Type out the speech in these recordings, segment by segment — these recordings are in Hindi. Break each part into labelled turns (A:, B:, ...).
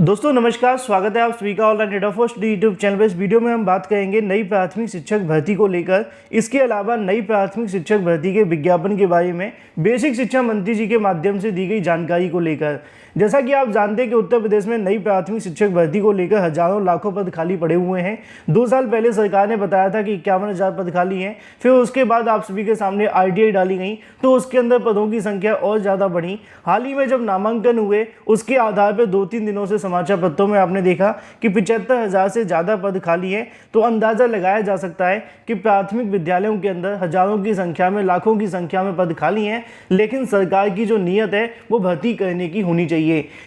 A: दोस्तों नमस्कार, स्वागत है आप सभी का online data first YouTube channel पर। इस वीडियो में हम बात करेंगे नई प्राथमिक शिक्षक भर्ती को लेकर। इसके अलावा नई प्राथमिक शिक्षक भर्ती के विज्ञापन के बारे में बेसिक शिक्षा मंत्री जी के माध्यम से दी गई जानकारी को लेकर। जैसा कि आप जानते हैं कि उत्तर प्रदेश में नई प्राथमिक शिक्षक भर्ती को लेकर हजारों लाखों पद खाली पड़े हुए हैं। 2 साल पहले सरकार ने बताया था कि 51,000 पद खाली हैं। फिर उसके बाद आप सभी के सामने आरटीआई डाली गई तो उसके अंदर पदों की संख्या और ज़्यादा बढ़ी। हाल ही में जब नामांकन हुए उसके आधार पर 2-3 दिनों से समाचार पत्रों में आपने देखा कि 75,000 से ज़्यादा पद खाली हैं। तो अंदाज़ा लगाया जा सकता है कि प्राथमिक विद्यालयों के अंदर हजारों की संख्या में, लाखों की संख्या में पद खाली हैं। लेकिन सरकार की जो नीयत है वो भर्ती करने की होनी चाहिए।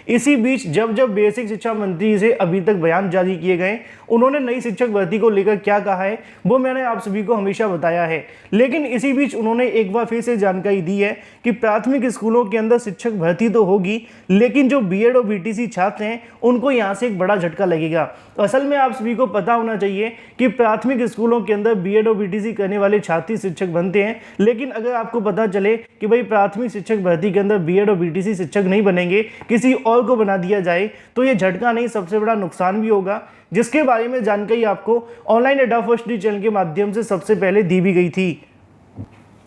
A: इसी बीच जब बेसिक शिक्षा मंत्री से अभी तक बयान जारी किए गए, उन्होंने नई शिक्षक भर्ती को लेकर क्या कहा है वो मैंने आप सभी को हमेशा बताया है। लेकिन इसी बीच उन्होंने एक बार फिर से जानकारी दी है कि प्राथमिक स्कूलों के अंदर शिक्षक भर्ती तो होगी, लेकिन जो बीएड और बीटीसी छात्र हैं उनको यहाँ से एक बड़ा झटका लगेगा। असल में आप सभी को पता होना चाहिए कि प्राथमिक स्कूलों के अंदर बीएड और बीटीसी करने वाले छात्र शिक्षक बनते हैं। लेकिन अगर आपको पता चले कि भाई प्राथमिक शिक्षक भर्ती के अंदर बीएड और बीटीसी शिक्षक नहीं बनेंगे, किसी और को बना दिया जाए, तो ये झटका नहीं सबसे बड़ा नुकसान भी होगा, जिसके बारे में जानकारी आपको ऑनलाइन डेटा फर्स्ट चैनल के माध्यम से सबसे पहले दी भी गई थी।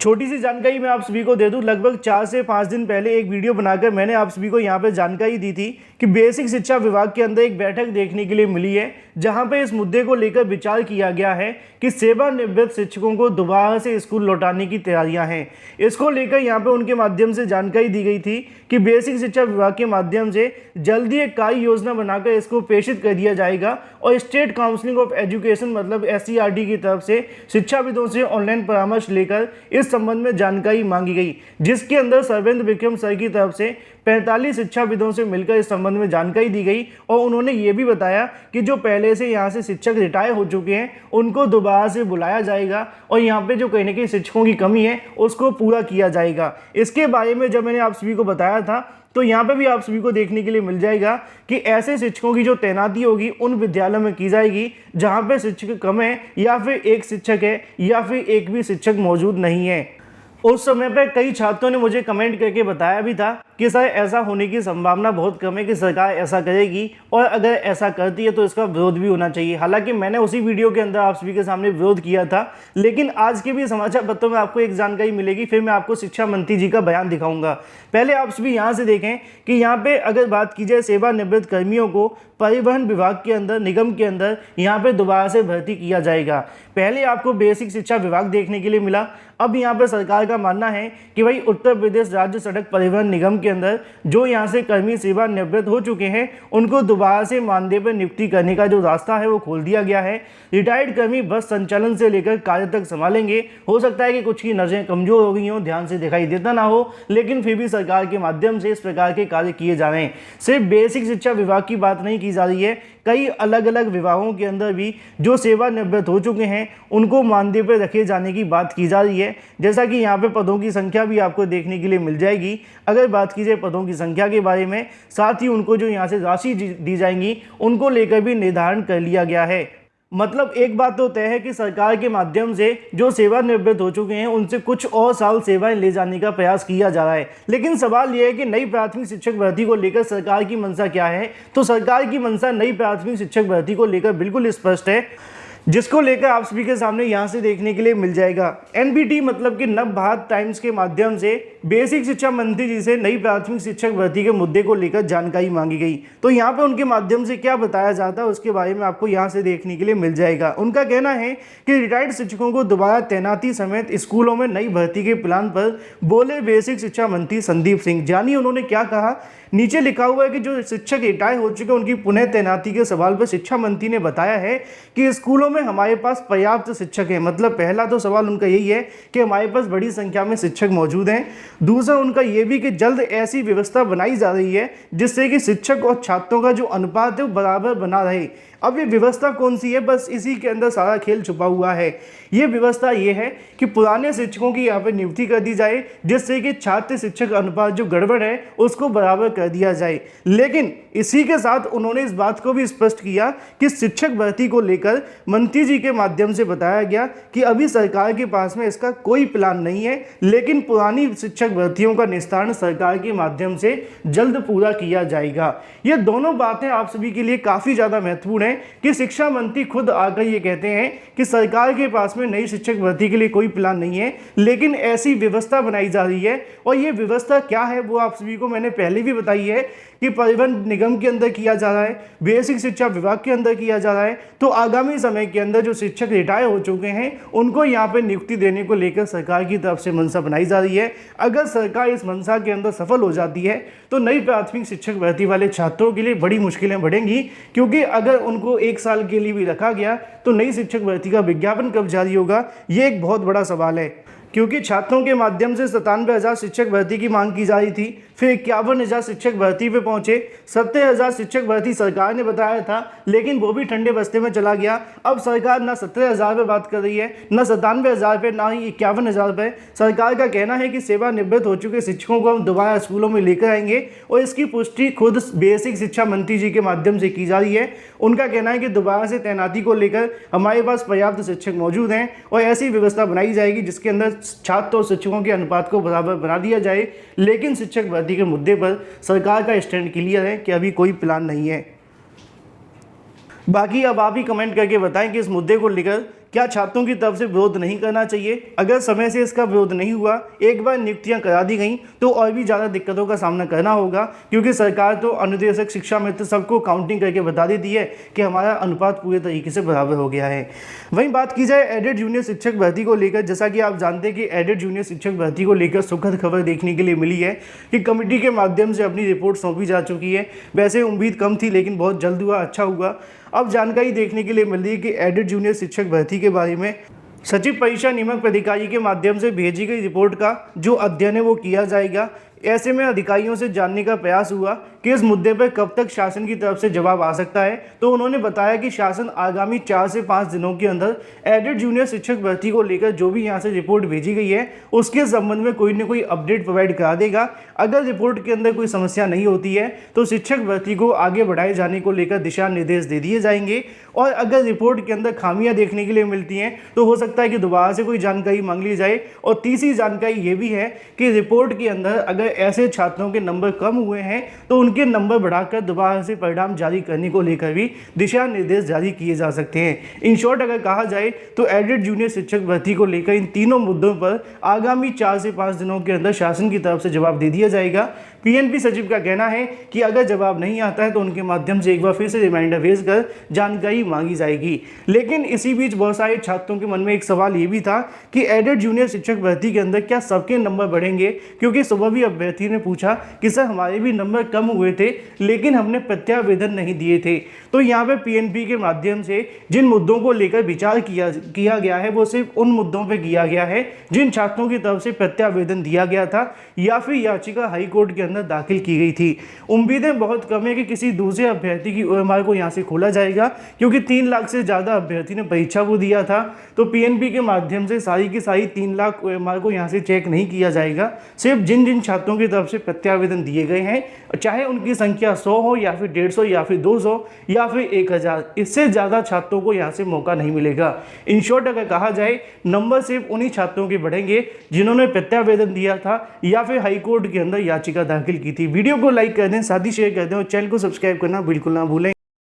A: छोटी सी जानकारी मैं आप सभी को दे दूं, लगभग 4 से 5 दिन पहले एक वीडियो बनाकर मैंने आप सभी को यहाँ पे जानकारी दी थी कि बेसिक शिक्षा विभाग के अंदर एक बैठक देखने के लिए मिली है, जहाँ पे इस मुद्दे को लेकर विचार किया गया है कि सेवानिवृत्त शिक्षकों को दोबारा से स्कूल लौटाने की तैयारियां हैं। इसको लेकर यहाँ पे उनके माध्यम से जानकारी दी गई थी कि बेसिक शिक्षा विभाग के माध्यम से जल्दी एक कार्य योजना बनाकर इसको प्रेषित कर दिया जाएगा और स्टेट काउंसिलिंग ऑफ एजुकेशन मतलब SCRT की तरफ से शिक्षाविदों से ऑनलाइन परामर्श लेकर इस संबंध में जानकारी मांगी गई, जिसके अंदर सर्वेंद्र विक्रम सर की तरफ से 45 शिक्षाविदों से मिलकर इस संबंध में जानकारी दी गई। और उन्होंने ये भी बताया कि जो पहले से यहाँ से शिक्षक रिटायर हो चुके हैं उनको दोबारा से बुलाया जाएगा और यहाँ पे जो कहीं ना कहीं शिक्षकों की कमी है उसको पूरा किया जाएगा। इसके बारे में जब मैंने आप सभी को बताया था तो यहाँ पे भी आप सभी को देखने के लिए मिल जाएगा कि ऐसे शिक्षकों की जो तैनाती होगी उन विद्यालयों में की जाएगी जहाँ पे शिक्षक कम है या फिर एक शिक्षक है या फिर एक भी शिक्षक मौजूद नहीं है। उस समय पर कई छात्रों ने मुझे कमेंट करके बताया भी था कि सर ऐसा होने की संभावना बहुत कम है कि सरकार ऐसा करेगी, और अगर ऐसा करती है तो इसका विरोध भी होना चाहिए। हालांकि मैंने उसी वीडियो के अंदर आप सभी के सामने विरोध किया था, लेकिन आज के भी समाचार पत्रों में आपको एक जानकारी मिलेगी। फिर मैं आपको शिक्षा मंत्री जी का बयान दिखाऊंगा। पहले आप सभी यहाँ से देखें कि यहाँ पे अगर बात की जाए सेवानिवृत्त कर्मियों को परिवहन विभाग के अंदर, निगम के अंदर यहाँ पे दोबारा से भर्ती किया जाएगा। पहले आपको बेसिक शिक्षा विभाग देखने के लिए मिला, अब यहाँ पे सरकार का मानना है कि भाई उत्तर प्रदेश राज्य सड़क परिवहन निगम के अंदर जो यहाँ से कर्मी सेवानिवृत्त हो चुके हैं उनको दोबारा से मानदेय पर नियुक्ति करने का जो रास्ता है वो खोल दिया गया है। रिटायर्ड कर्मी बस संचालन से लेकर कार्य तक संभालेंगे। हो सकता है कि कुछ की नजरें कमजोर हो गई हों, ध्यान से दिखाई देता ना हो, लेकिन फिर भी सरकार के माध्यम से इस प्रकार के कार्य किए जा रहे हैं। सिर्फ बेसिक शिक्षा विभाग की बात नहीं की जा रही है, कई अलग अलग विभागों के अंदर भी जो सेवानिवृत्त हो चुके हैं उनको मानदेय पर रखे जाने की बात की जा रही है। जैसा कि यहाँ पे पदों की संख्या भी आपको देखने के लिए मिल जाएगी। अगर बात की जाए पदों की संख्या के बारे में, साथ ही उनको जो यहाँ से राशि दी जाएंगी उनको लेकर भी निर्धारण कर लिया गया है। मतलब एक बात तो तय है कि सरकार के माध्यम से जो सेवानिवृत्त हो चुके हैं उनसे कुछ और साल सेवाएं ले जाने का प्रयास किया जा रहा है। लेकिन सवाल यह है कि नई प्राथमिक शिक्षक भर्ती को लेकर सरकार की मंशा क्या है। तो सरकार की मंशा नई प्राथमिक शिक्षक भर्ती को लेकर बिल्कुल स्पष्ट है, जिसको लेकर आप सभी के सामने यहाँ से देखने के लिए मिल जाएगा। NBT मतलब कि नव भारत टाइम्स के माध्यम से बेसिक शिक्षा मंत्री जी से नई प्राथमिक शिक्षक भर्ती के मुद्दे को लेकर जानकारी मांगी गई। तो यहाँ पे उनके माध्यम से क्या बताया जाता है उसके बारे में आपको यहाँ से देखने के लिए मिल जाएगा। उनका कहना है कि रिटायर्ड शिक्षकों को दोबारा तैनाती समेत स्कूलों में नई भर्ती के प्लान पर बोले बेसिक शिक्षा मंत्री संदीप सिंह। जानिए उन्होंने क्या कहा। नीचे लिखा हुआ है कि जो शिक्षक रिटायर हो चुके हैं उनकी पुनः तैनाती के सवाल पर शिक्षा मंत्री ने बताया है कि स्कूलों में हमारे पास पर्याप्त शिक्षक हैं। मतलब पहला तो सवाल उनका यही है कि हमारे पास बड़ी संख्या में शिक्षक मौजूद हैं। दूसरा उनका ये भी कि जल्द ऐसी व्यवस्था बनाई जा रही है जिससे कि शिक्षक और छात्रों का जो अनुपात है वो बराबर बना रहे। अब ये व्यवस्था कौन सी है, बस इसी के अंदर सारा खेल छुपा हुआ है। ये व्यवस्था ये है कि पुराने शिक्षकों की यहाँ पे नियुक्ति कर दी जाए, जिससे कि छात्र शिक्षक अनुपात जो गड़बड़ है उसको बराबर कर दिया जाए। लेकिन इसी के साथ उन्होंने इस बात को भी स्पष्ट किया कि शिक्षक भर्ती को लेकर मंत्री जी के माध्यम से बताया गया कि अभी सरकार के पास में इसका कोई प्लान नहीं है, लेकिन पुरानी शिक्षक भर्तियों का निस्तारण सरकार के माध्यम से जल्द पूरा किया जाएगा। ये दोनों बातें आप सभी के लिए काफ़ी ज़्यादा महत्वपूर्ण है कि शिक्षा मंत्री खुद आकर ये कहते हैं कि सरकार के पास में नई शिक्षक भर्ती के लिए कोई प्लान नहीं है, लेकिन ऐसी व्यवस्था बनाई जा रही है। और ये व्यवस्था क्या है वो आप सभी को मैंने पहले भी बताई है कि परिवहन निगम के अंदर किया जा रहा है, बेसिक शिक्षा विभाग के अंदर किया जा रहा है। तो आगामी समय के अंदर जो शिक्षक रिटायर हो चुके हैं उनको यहाँ पे नियुक्ति देने को लेकर सरकार की तरफ से मंशा बनाई जा रही है। अगर सरकार इस मंशा के अंदर सफल हो जाती है तो नई प्राथमिक शिक्षक भर्ती वाले छात्रों के लिए बड़ी मुश्किलें बढ़ेंगी, क्योंकि अगर उनको 1 साल के लिए भी रखा गया तो नई शिक्षक भर्ती का विज्ञापन कब जारी होगा, ये एक बहुत बड़ा सवाल है। क्योंकि छात्रों के माध्यम से 97,000 शिक्षक भर्ती की मांग की जा रही थी, फिर 51,000 शिक्षक भर्ती पे पहुंचे, 70,000 शिक्षक भर्ती सरकार ने बताया था, लेकिन वो भी ठंडे बस्ते में चला गया। अब सरकार ना 17,000 पे बात कर रही है, ना 97,000 पे, ना ही 51,000 पे। सरकार का कहना है कि सेवानिवृत्त हो चुके शिक्षकों को हम दोबारा स्कूलों में लेकर आएंगे, और इसकी पुष्टि खुद बेसिक शिक्षा मंत्री जी के माध्यम से की जा रही है। उनका कहना है कि दोबारा से तैनाती को लेकर हमारे पास पर्याप्त शिक्षक मौजूद हैं और ऐसी व्यवस्था बनाई जाएगी जिसके अंदर छात्र और शिक्षकों के अनुपात को बराबर बना दिया जाए। लेकिन शिक्षक भर्ती के मुद्दे पर सरकार का स्टैंड क्लियर है कि अभी कोई प्लान नहीं है। बाकी अब आप ही कमेंट करके बताएं कि इस मुद्दे को लेकर क्या छात्रों की तरफ से विरोध नहीं करना चाहिए। अगर समय से इसका विरोध नहीं हुआ, एक बार नियुक्तियां करा दी गई तो और भी ज़्यादा दिक्कतों का सामना करना होगा, क्योंकि सरकार तो अनुदेशक, शिक्षा मित्र सबको काउंटिंग करके बता देती है कि हमारा अनुपात पूरे तरीके से बराबर हो गया है। वहीं बात की जाए एडेड जूनियर शिक्षक भर्ती को लेकर, जैसा कि आप जानते हैं कि एडेड जूनियर शिक्षक भर्ती को लेकर सुखद खबर देखने के लिए मिली है कि कमेटी के माध्यम से अपनी रिपोर्ट सौंपी जा चुकी है। वैसे उम्मीद कम थी, लेकिन बहुत जल्द हुआ, अच्छा हुआ। अब जानकारी देखने के लिए मिल रही है कि एडेड जूनियर शिक्षक भर्ती के बारे में सचिव परीक्षा नियामक प्राधिकारी के माध्यम से भेजी गई रिपोर्ट का जो अध्ययन है वो किया जाएगा। ऐसे में अधिकारियों से जानने का प्रयास हुआ कि इस मुद्दे पर कब तक शासन की तरफ से जवाब आ सकता है। तो उन्होंने बताया कि शासन आगामी 4 से 5 दिनों के अंदर एडेड जूनियर शिक्षक भर्ती को लेकर जो भी यहाँ से रिपोर्ट भेजी गई है उसके संबंध में कोई न कोई अपडेट प्रोवाइड करा देगा। अगर रिपोर्ट के अंदर कोई समस्या नहीं होती है तो शिक्षक भर्ती को आगे बढ़ाए जाने को लेकर दिशा निर्देश दे दिए जाएंगे, और अगर रिपोर्ट के अंदर खामियां देखने के लिए मिलती हैं तो हो सकता है कि दोबारा से कोई जानकारी मांग ली जाए। और तीसरी जानकारी ये भी है कि रिपोर्ट के अंदर अगर ऐसे छात्रों के नंबर कम हुए हैं तो उनके नंबर बढ़ाकर दोबारा से परिणाम जारी करने को लेकर भी दिशा निर्देश जारी किए जा सकते हैं। इन शॉर्ट अगर कहा जाए तो एडेड जूनियर शिक्षक भर्ती को लेकर इन तीनों मुद्दों पर आगामी 4 से 5 दिनों के अंदर शासन की तरफ से जवाब दे दिया जाएगा। पीएनपी सचिव का कहना है कि अगर जवाब नहीं आता है तो उनके माध्यम से एक बार फिर से रिमाइंडर भेजकर जानकारी मांगी जाएगी। लेकिन इसी बीच बहुत सारे छात्रों के मन में एक सवाल ये भी था कि एडेड जूनियर शिक्षक भर्ती के अंदर क्या सबके नंबर बढ़ेंगे, क्योंकि सुबह भी अभ्यर्थी ने पूछा कि सर हमारे भी नंबर कम हुए थे लेकिन हमने प्रत्यावेदन नहीं दिए थे। तो यहाँ पे पीएनपी के माध्यम से जिन मुद्दों को लेकर विचार किया गया है वो सिर्फ उन मुद्दों पर किया गया है जिन छात्रों की तरफ से प्रत्यावेदन दिया गया था या फिर याचिका हाईकोर्ट के अंदर दाखिल की गई थी। उम्मीदें बहुत कम है कि किसी दूसरे अभ्यर्थी की ओएमआर को यहाँ से खोला जाएगा, क्योंकि 3 लाख से ज़्यादा अभ्यर्थी ने परीक्षा को दिया था। तो पीएनपी के माध्यम से सारी की सारी 3 लाख ओएमआर को यहाँ से चेक नहीं किया जाएगा। सिर्फ जिन जिन छात्रों की तरफ से प्रत्यावेदन दिए गए हैं, चाहे उनकी संख्या 100 हो या फिर 150 या फिर 200 या फिर 1000, इससे ज़्यादा छात्रों को यहाँ से मौका नहीं मिलेगा। इन शॉर्ट अगर कहा जाए नंबर सिर्फ उन्हीं छात्रों के बढ़ेंगे जिन्होंने प्रत्यावेदन दिया था या फिर हाईकोर्ट के अंदर याचिका दाखिल की थी। वीडियो को लाइक कर दें, साथ ही शेयर कर दें और चैनल को सब्सक्राइब करना बिल्कुल ना भूलें।